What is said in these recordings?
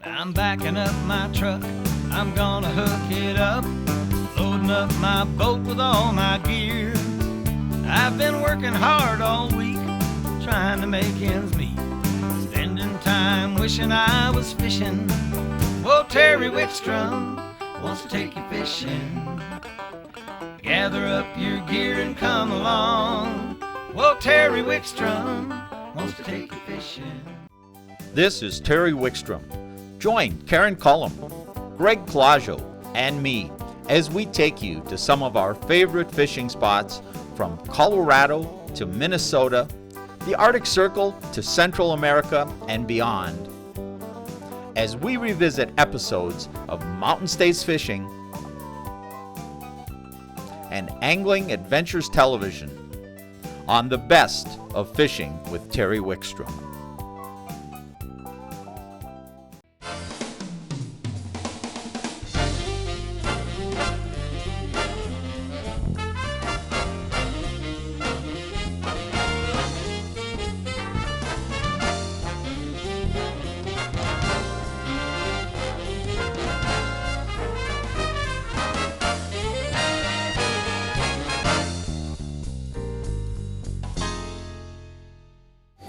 I'm backing up my truck, I'm gonna hook it up, loading up my boat with all my gear. I've been working hard all week, trying to make ends meet, spending time wishing I was fishing. Whoa, Terry Wickstrom wants to take you fishing. Gather up your gear and come along. Whoa, Terry Wickstrom wants to take you fishing. This is Terry Wickstrom. Join Karen Cullum, Greg Claudio, and me as we take you to some of our favorite fishing spots from Colorado to Minnesota, the Arctic Circle to Central America and beyond. As we revisit episodes of Mountain States Fishing and Angling Adventures Television on the best of fishing with Terry Wickstrom.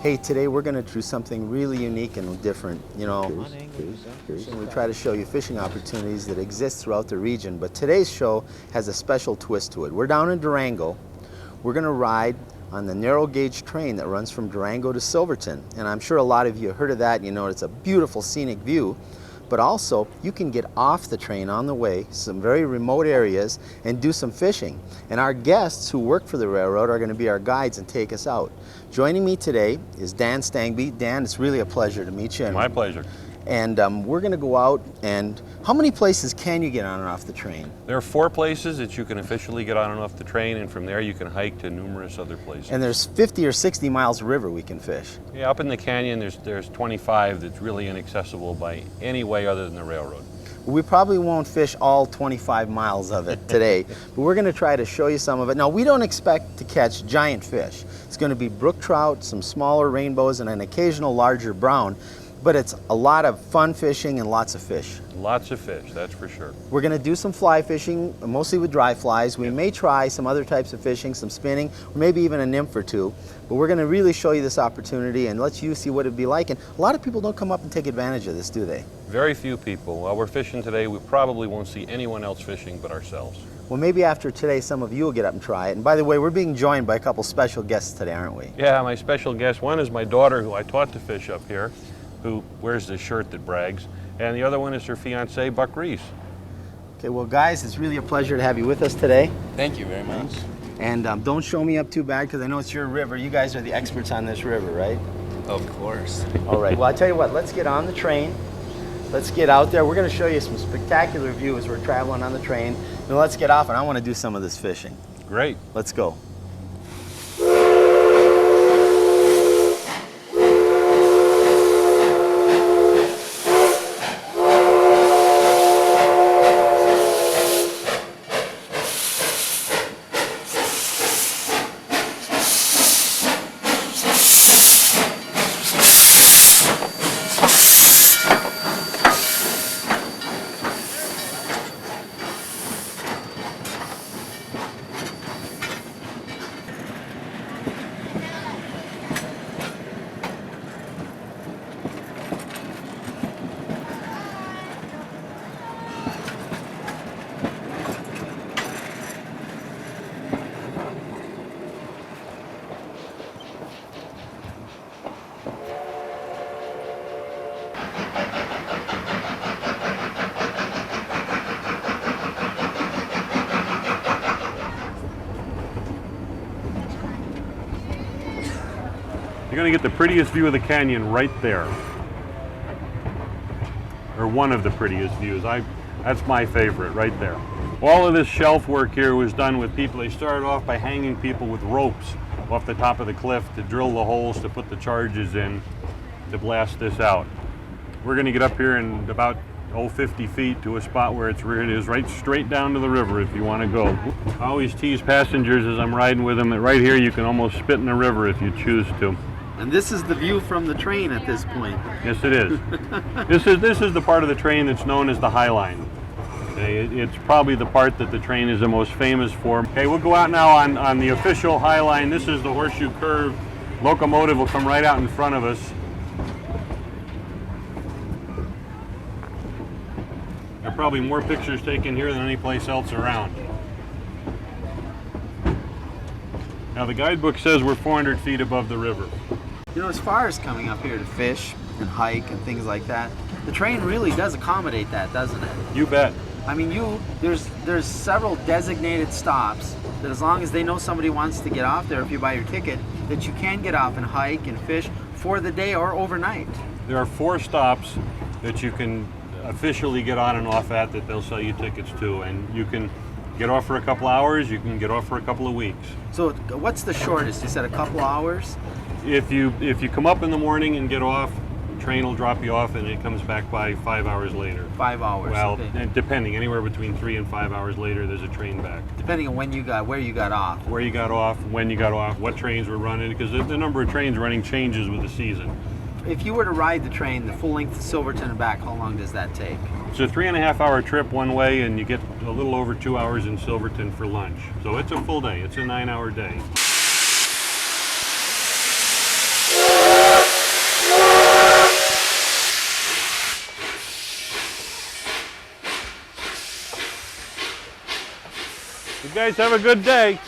Hey, today we're going to do something really unique and different. You know, we try to show you fishing opportunities that exist throughout the region, but today's show has a special twist to it. We're down in Durango. We're going to ride on the narrow gauge train that runs from Durango to Silverton, and I'm sure a lot of you have heard of that and you know it's a beautiful scenic view, but also you can get off the train on the way, some very remote areas, and do some fishing. And our guests who work for the railroad are going to be our guides and take us out. Joining me today is Dan Stangby. Dan, it's really a pleasure to meet you. My pleasure. And we're going to go out, and how many places can you get on and off the train? There are 4 places that you can officially get on and off the train, and from there you can hike to numerous other places. And there's 50 or 60 miles of river we can fish. Yeah, up in the canyon there's 25 that's really inaccessible by any way other than the railroad. We probably won't fish all 25 miles of it today, but we're going to try to show you some of it. Now, we don't expect to catch giant fish. It's going to be brook trout, some smaller rainbows, and an occasional larger brown, but it's a lot of fun fishing and lots of fish. Lots of fish, that's for sure. We're going to do some fly fishing, mostly with dry flies. We may try some other types of fishing, some spinning, or maybe even a nymph or two, but we're going to really show you this opportunity and let you see what it'd be like. And a lot of people don't come up and take advantage of this, do they? Very few people. While we're fishing today, we probably won't see anyone else fishing but ourselves. Well, maybe after today, some of you will get up and try it. And by the way, we're being joined by a couple special guests today, aren't we? Yeah, my special guest, one is my daughter who I taught to fish up here, who wears this shirt that brags, and the other one is her fiance, Buck Reese. Okay, well guys, it's really a pleasure to have you with us today. Thank you very much. And don't show me up too bad, because I know it's your river. You guys are the experts on this river, right? Of course. All right, well, I'll tell you what, let's get on the train. Let's get out there. We're going to show you some spectacular views as we're traveling on the train. Now let's get off, and I want to do some of this fishing. Great. Let's go. You're going to get the prettiest view of the canyon right there. Or one of the prettiest views. That's my favorite, right there. All of this shelf work here was done with people. They started off by hanging people with ropes off the top of the cliff to drill the holes to put the charges in to blast this out. We're going to get up here in about 50 feet to a spot where it is right straight down to the river if you want to go. I always tease passengers as I'm riding with them that right here you can almost spit in the river if you choose to. And this is the view from the train at this point. Yes, it is. This is the part of the train that's known as the High Line. Okay, it's probably the part that the train is the most famous for. Okay, we'll go out now on the official High Line. This is the Horseshoe Curve. Locomotive will come right out in front of us. There are probably more pictures taken here than any place else around. Now the guidebook says we're 400 feet above the river. You know, as far as coming up here to fish and hike and things like that, the train really does accommodate that, doesn't it? You bet. I mean, there's several designated stops that as long as they know somebody wants to get off there, if you buy your ticket, that you can get off and hike and fish for the day or overnight. There are 4 stops that you can officially get on and off at that they'll sell you tickets to, and you can get off for a couple hours, you can get off for a couple of weeks. So what's the shortest? You said a couple hours? If you come up in the morning and get off, the train will drop you off and it comes back by 5 hours later. 5 hours. Well, okay. Depending, anywhere between 3 and 5 hours later, there's a train back. Depending on where you got off. Where you got off, when you got off, what trains were running, because the number of trains running changes with the season. If you were to ride the train the full length to Silverton and back, how long does that take? It's a 3.5 hour trip one way, and you get a little over 2 hours in Silverton for lunch. So it's a full day. It's a 9-hour day. You guys have a good day.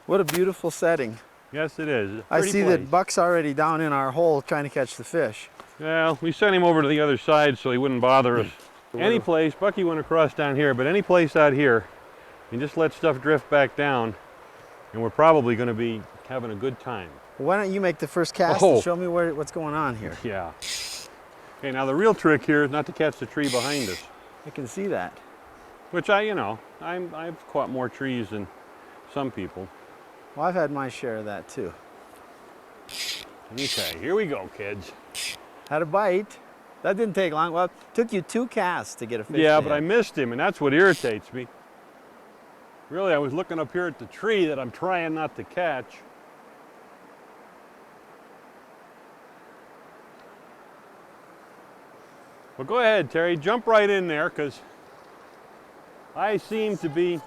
What a beautiful setting. Yes, it is. I see that Buck's already down in our hole trying to catch the fish. Well, we sent him over to the other side so he wouldn't bother us. Any place, Bucky went across down here, but any place out here, you just let stuff drift back down, and we're probably going to be having a good time. Why don't you make the first cast and show me what's going on here? Yeah. Okay, now the real trick here is not to catch the tree behind us. I can see that. Which I've caught more trees than some people. Well, I've had my share of that too. Okay, here we go, kids. Had a bite. That didn't take long. Well, it took you 2 casts to get a fish. Yeah, but I missed him, and that's what irritates me. Really, I was looking up here at the tree that I'm trying not to catch. Well, go ahead, Terry. Jump right in there, because I seem to be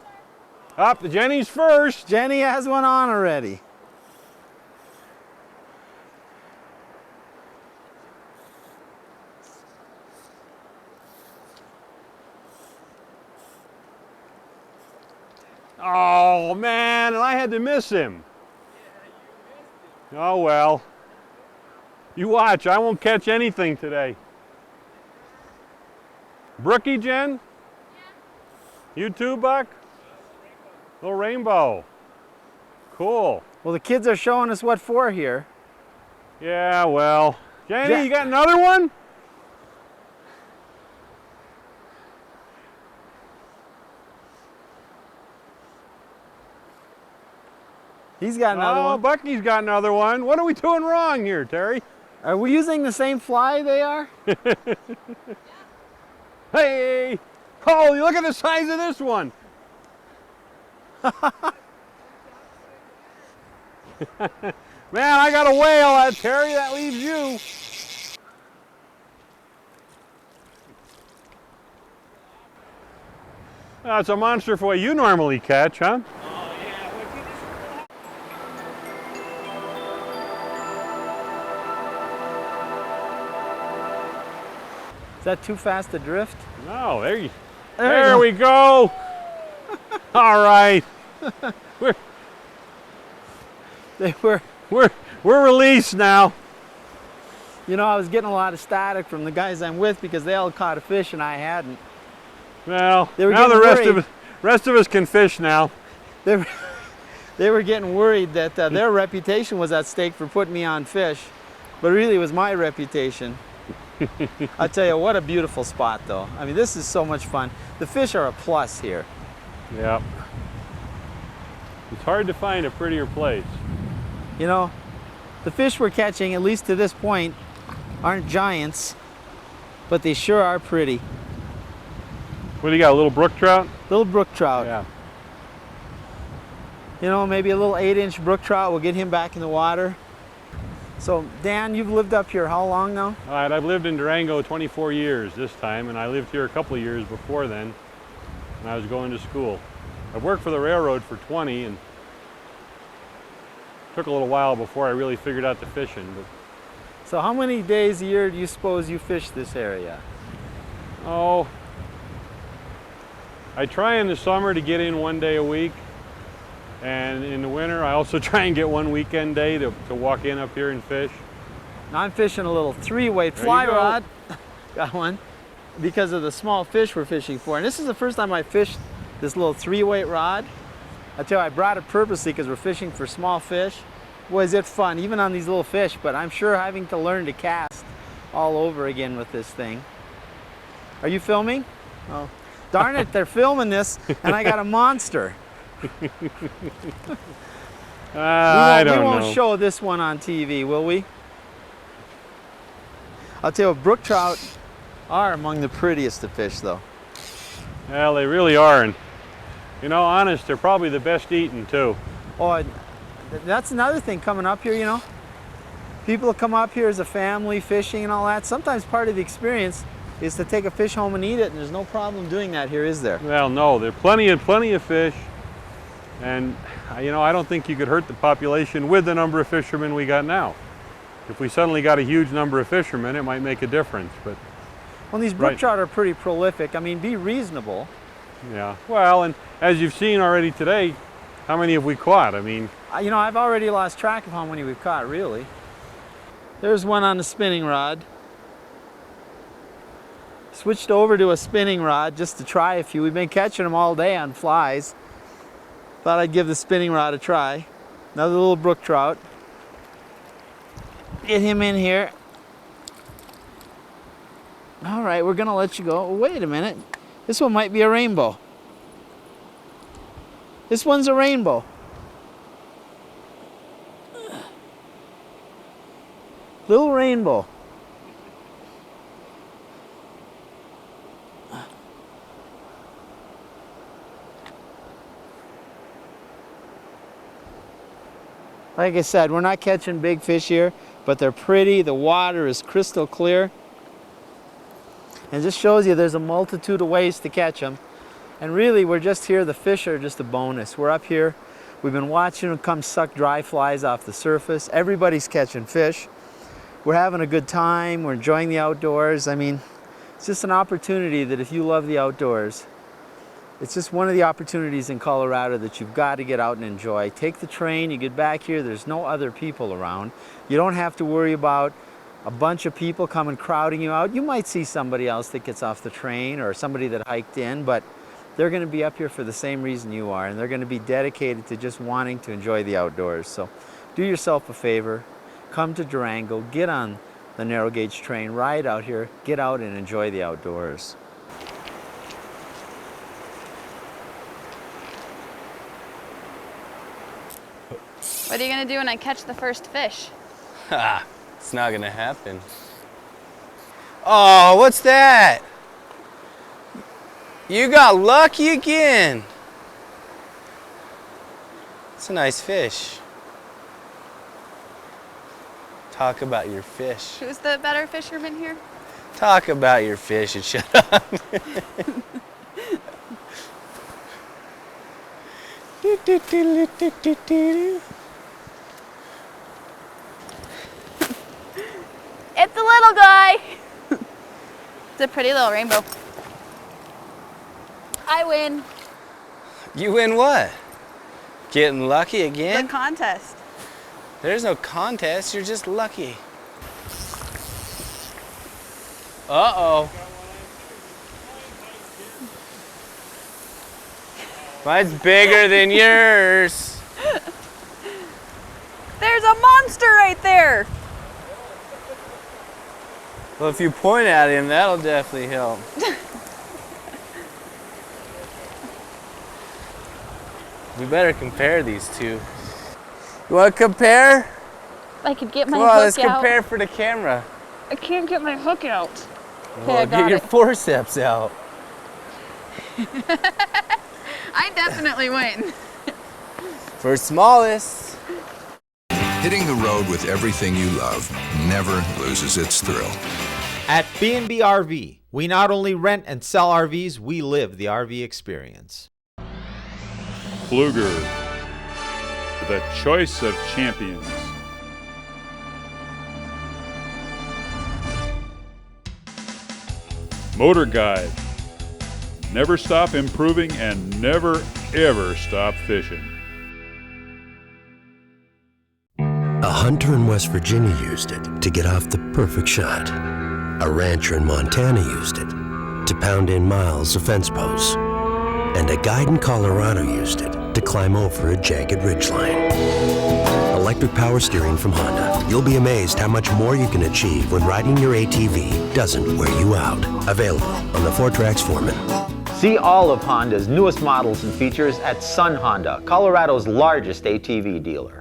up. Jenny's first. Jenny has one on already. Oh, man, and I had to miss him. Oh, well. You watch, I won't catch anything today. Brookie, Jen? You too, Buck? Little rainbow. Cool. Well, the kids are showing us what for here. Yeah, well. Jenny, you got another one? He's got another one. Oh, Bucky's got another one. What are we doing wrong here, Terry? Are we using the same fly they are? Hey! Oh, look at the size of this one. Man, I got a whale, Terry. That leaves you. It's a monster for what you normally catch, huh? Is that too fast to drift? No, there we go. All right. We're released now. You know, I was getting a lot of static from the guys I'm with because they all caught a fish and I hadn't. Well, now the rest of us can fish now. They were getting worried that their reputation was at stake for putting me on fish, but really it was my reputation. I tell you, what a beautiful spot though. I mean, this is so much fun. The fish are a plus here. Yeah. It's hard to find a prettier place. You know, the fish we're catching, at least to this point, aren't giants, but they sure are pretty. What do you got, a little brook trout? Little brook trout. Yeah. You know, maybe a little 8-inch brook trout will get him back in the water. So Dan, you've lived up here how long now? All right, I've lived in Durango 24 years this time, and I lived here a couple of years before then when I was going to school. I've worked for the railroad for 20, and it took a little while before I really figured out the fishing. But So how many days a year do you suppose you fish this area? oh, I try in the summer to get in 1 day a week, and in the winter I also try and get one weekend day to walk in up here and fish. Now I'm fishing a little 3-weight There fly you go. rod. Got one. Because of the small fish we're fishing for. And this is the first time I fished this little 3-weight rod. I tell you, I brought it purposely because we're fishing for small fish. Was it fun, even on these little fish, but I'm sure having to learn to cast all over again with this thing. Are you filming? Oh, darn it, they're filming this and I got a monster. I don't we won't know. show this one on TV, will we? I'll tell you what, brook trout are among the prettiest to fish though. Well, they really are, and you know, honest, they're probably the best eating too. Oh, and that's another thing coming up here, you know. People come up here as a family fishing and all that. Sometimes part of the experience is to take a fish home and eat it, and there's no problem doing that here, is there? Well, no, there are plenty of fish, and you know, I don't think you could hurt the population with the number of fishermen we got now. If we suddenly got a huge number of fishermen, it might make a difference, but Well, these brook Right. trout are pretty prolific. I mean, be reasonable. yeah. Well, and as you've seen already today, how many have we caught? I mean, You know, I've already lost track of how many we've caught, really. There's one on the spinning rod. Switched over to a spinning rod just to try a few. We've been catching them all day on flies. Thought I'd give the spinning rod a try. Another little brook trout. Get him in here. All right, we're gonna let you go. Oh, wait a minute. This one might be a rainbow. This one's a rainbow. Little rainbow. Like I said, we're not catching big fish here, but they're pretty. The water is crystal clear. And it just shows you there's a multitude of ways to catch them. And really, we're just here. The fish are just a bonus. We're up here. We've been watching them come suck dry flies off the surface. Everybody's catching fish. We're having a good time. We're enjoying the outdoors. I mean, it's just an opportunity that if you love the outdoors, it's just one of the opportunities in Colorado that you've got to get out and enjoy. Take the train, you get back here, there's no other people around. You don't have to worry about a bunch of people coming crowding you out. You might see somebody else that gets off the train or somebody that hiked in, but they're going to be up here for the same reason you are, and they're going to be dedicated to just wanting to enjoy the outdoors. So do yourself a favor, come to Durango, get on the narrow gauge train, ride out here, get out and enjoy the outdoors. What are you gonna do when I catch the first fish? Ha! It's not gonna happen. Oh, what's that? You got lucky again. It's a nice fish. Talk about your fish. Who's the better fisherman here? Talk about your fish and shut up. It's a little guy. It's a pretty little rainbow. I win You win what? Getting lucky the again? contest. There's no contest, you're just lucky. Uh-oh. Mine's bigger than yours. There's a monster right there. Well, if you point at him, that'll definitely help. We better compare these two. You want to compare? I could get my Come on, let's hook out. compare for the camera. I can't get my hook out. Okay, Well, I get got your it. forceps out. I definitely win. For smallest. Hitting the road with everything you love never loses its thrill. At B&B RV, we not only rent and sell RVs, we live the RV experience. Pfluger, the choice of champions. Motor Guide, never stop improving and never ever stop fishing. A hunter in West Virginia used it to get off the perfect shot. A rancher in Montana used it to pound in miles of fence posts. And a guide in Colorado used it to climb over a jagged ridgeline. Electric power steering from Honda. You'll be amazed how much more you can achieve when riding your ATV doesn't wear you out. Available on the 4Trax Foreman. See all of Honda's newest models and features at Sun Honda, Colorado's largest ATV dealer.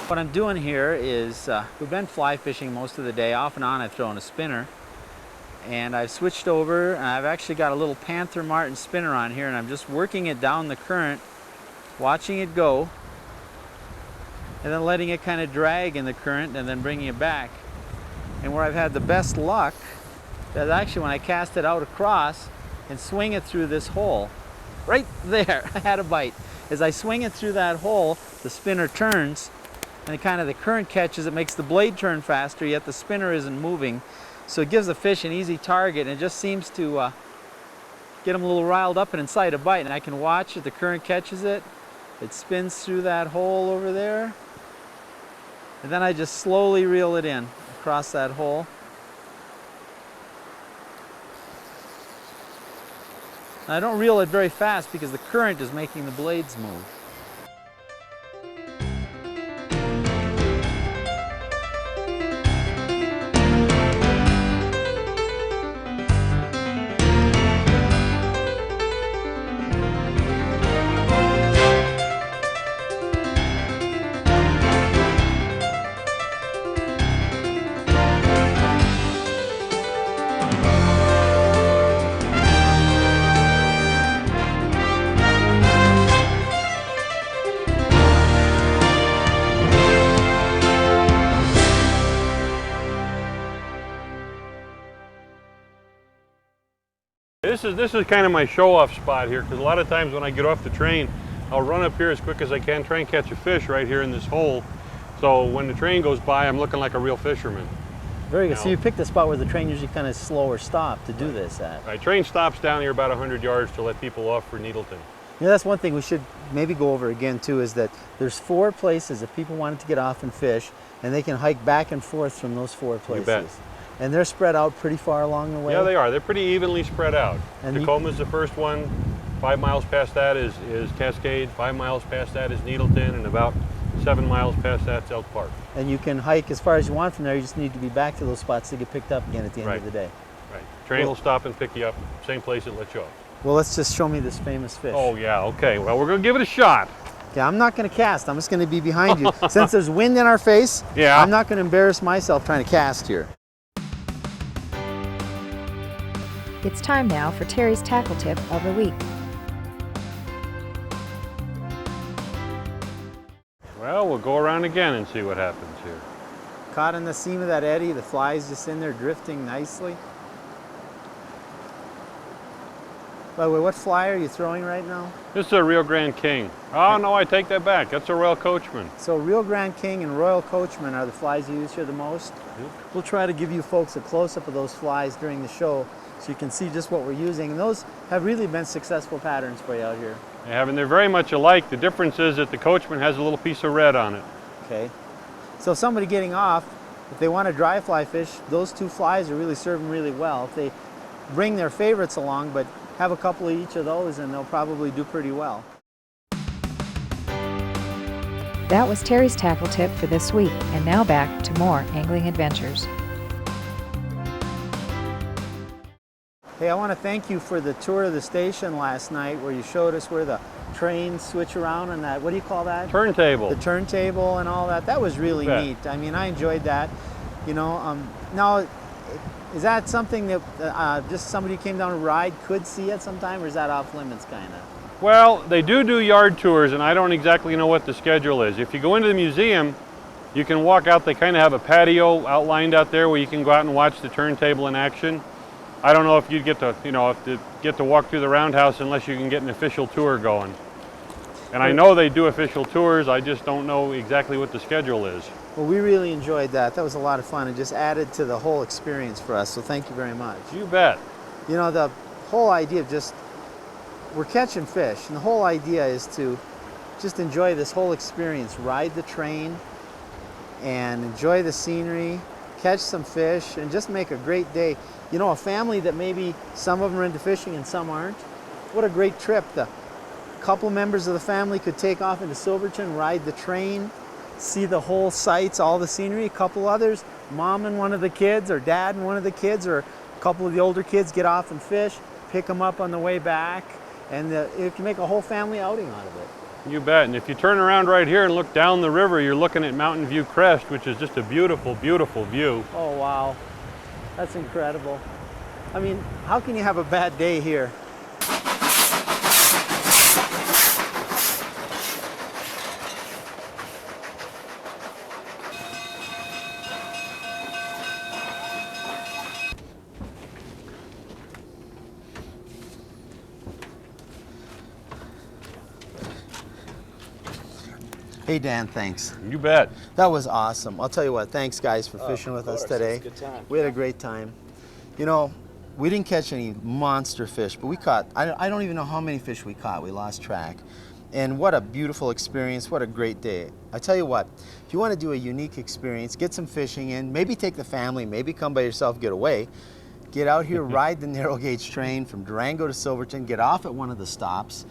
What I'm doing here is, we've been fly fishing most of the day. Off and on I've thrown a spinner. And I've switched over, and I've actually got a little Panther Martin spinner on here, and I'm just working it down the current, watching it go, and then letting it kind of drag in the current and then bringing it back. And where I've had the best luck is actually when I cast it out across and swing it through this hole. Right there, I had a bite. As I swing it through that hole, the spinner turns, and kind of the current catches it, makes the blade turn faster, yet the spinner isn't moving. So it gives the fish an easy target, and it just seems to get them a little riled up and incite a bite. And I can watch it, the current catches it, it spins through that hole over there, and then I just slowly reel it in across that hole. And I don't reel it very fast because the current is making the blades move. This is kind of my show-off spot here, because a lot of times when I get off the train, I'll run up here as quick as I can, try and catch a fish right here in this hole. So when the train goes by, I'm looking like a real fisherman. Very good. So you picked a spot where the train usually kind of slow or stop to do this at. Right, train stops down here about 100 yards to let people off for Needleton. Yeah, that's one thing we should maybe go over again too, is that there's 4 places if people wanted to get off and fish, and they can hike back and forth from those 4 places. You bet. And they're spread out pretty far along the way. Yeah, they are. They're pretty evenly spread out. And Tacoma's the first one. 5 miles past that is Cascade. 5 miles past that is Needleton, and about 7 miles past that's Elk Park. And you can hike as far as you want from there. You just need to be back to those spots to get picked up again at the end of the day. Right. Train will stop and pick you up. Same place it lets you off. Well, let's just show me this famous fish. Oh yeah. Okay. Well, we're gonna give it a shot. Okay, I'm not going to cast. I'm just going to be behind you. Since there's wind in our face, yeah, I'm not going to embarrass myself trying to cast here. It's time now for Terry's tackle tip of the week. Well, we'll go around again and see what happens here. Caught in the seam of that eddy, the fly's just in there drifting nicely. By the way, what fly are you throwing right now? This is a Rio Grande King. Oh no, I take that back. That's a Royal Coachman. So Rio Grande King and Royal Coachman are the flies you use here the most? Yep. We'll try to give you folks a close-up of those flies during the show so you can see just what we're using. And those have really been successful patterns for you out here. They have, and they're very much alike. The difference is that the Coachman has a little piece of red on it. Okay. So somebody getting off, if they want to dry fly fish, those two flies are really serving really well. If they bring their favorites along, but have a couple of each of those and they'll probably do pretty well. That was Terry's tackle tip for this week, and now back to more angling adventures. Hey, I want to thank you for the tour of the station last night where you showed us where the trains switch around and that, what do you call that? Turntable. The turntable and all that. That was really neat. I mean, I enjoyed that. You know, now, is that something that just somebody who came down to ride could see at some time, or is that off limits kind of? Well, they do yard tours, and I don't exactly know what the schedule is. If you go into the museum, you can walk out. They kind of have a patio outlined out there where you can go out and watch the turntable in action. I don't know if you'd get to, get to walk through the roundhouse unless you can get an official tour going. And I know they do official tours, I just don't know exactly what the schedule is. Well, we really enjoyed that. That was a lot of fun and just added to the whole experience for us, so thank you very much. You bet. You know, the whole idea of just, we're catching fish, and the whole idea is to just enjoy this whole experience, ride the train and enjoy the scenery, catch some fish, and just make a great day. You know, a family that maybe some of them are into fishing and some aren't, what a great trip. The couple members of the family could take off into Silverton, ride the train, see the whole sights, all the scenery. A couple others, mom and one of the kids, or dad and one of the kids, or a couple of the older kids get off and fish, pick them up on the way back, and it can make a whole family outing out of it. You bet. And if you turn around right here and look down the river, you're looking at Mountain View Crest, which is just a beautiful, beautiful view. Oh, wow. That's incredible. I mean, how can you have a bad day here? Hey Dan, thanks. You bet. That was awesome. I'll tell you what, thanks guys for fishing with us today. Good time. We had a great time. You know, we didn't catch any monster fish, but we caught, I don't even know how many fish we caught. We lost track. And what a beautiful experience, what a great day. I tell you what, if you want to do a unique experience, get some fishing in, maybe take the family, maybe come by yourself, get away. Get out here, ride the narrow gauge train from Durango to Silverton, get off at one of the stops.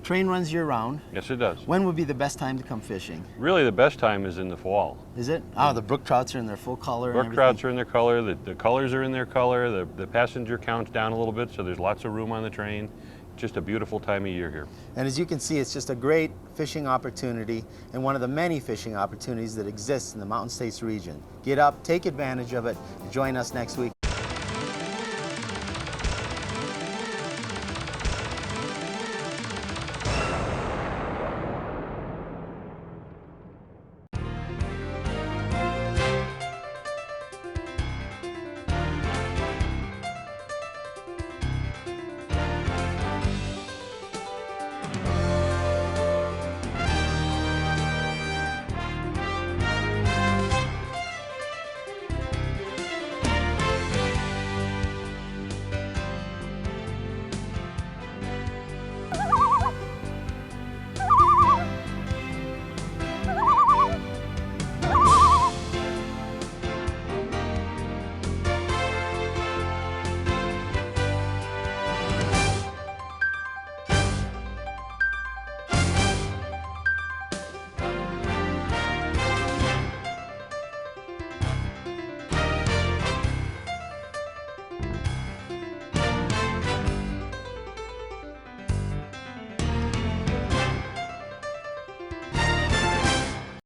Train runs year round. Yes, it does. When would be the best time to come fishing? Really, the best time is in the fall. Is it? Oh, the brook trouts are in their full color. Brook trouts are in their color, the colors are in their color, the passenger count's down a little bit, so there's lots of room on the train. Just a beautiful time of year here. And as you can see, it's just a great fishing opportunity and one of the many fishing opportunities that exists in the Mountain States region. Get up, take advantage of it, and join us next week.